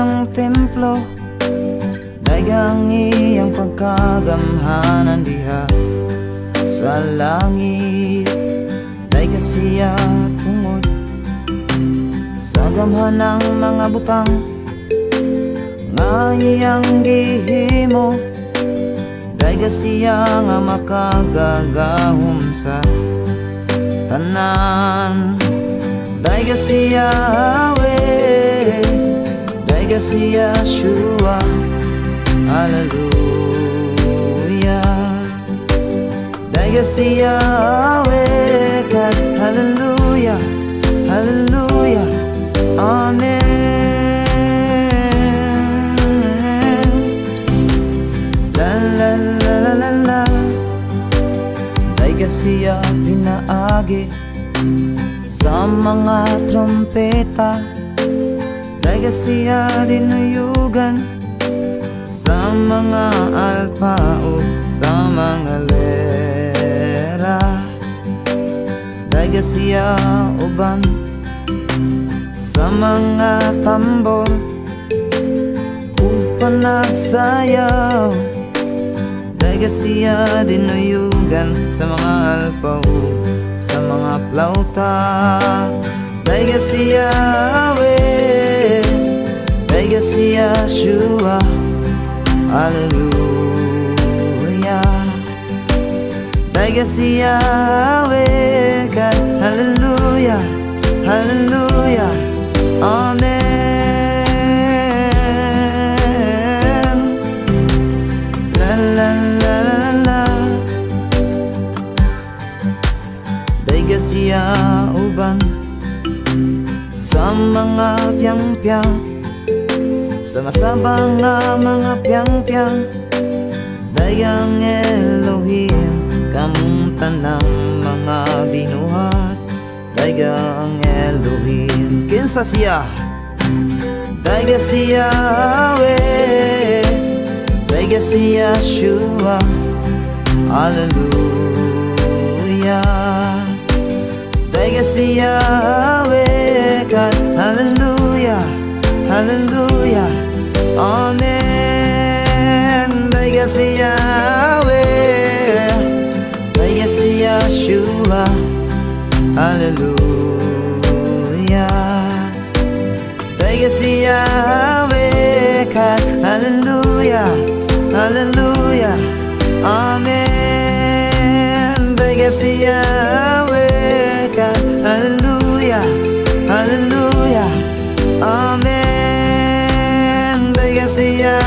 iyang templo, dayang iyang pagkagamhanan diha sa langit. Dayga siya tungod sa gamhanang mga butang nga iyang gihimo. Dayga siya nga makagagahom sa tanan. Dayga siya Yahweh, dayga siya Yeshua, hallelujah. Dayga siya Yahweh, God, hallelujah, hallelujah, amen. La la la la la la. Dayga siya pinaagi sa mga trompeta, dayga siya dinuyugan sa mga alpao, sa mga lera. Dayga siya uban sa mga tambor ug panagsayaw. Dayga siya dinuyugan sa mga alpao, sa mga plauta. Dayga siya Yahweh, dayga siya Yeshua, hallelujah. Dayga siya Yahweh, God, hallelujah, hallelujah, amen. La la la la la. Dayga siya uban sa mga piyang-piyang, sa masabang nga mga piyang-piyang. Dayang Elohim kamong tanang mga binuhat. Dayang Elohim kinsa siya? Dayga siya Yahweh, dayga siya Yeshua, hallelujah. Dayga siya Yahweh, God, hallelujah, hallelujah, amen. Dayga siya Yahweh, dayga siya Yeshua, hallelujah. Dayga siya Yahweh, God, hallelujah, hallelujah, amen. Dayga siya Yahweh, God, hallelujah, hallelujah, amen. Dayga siya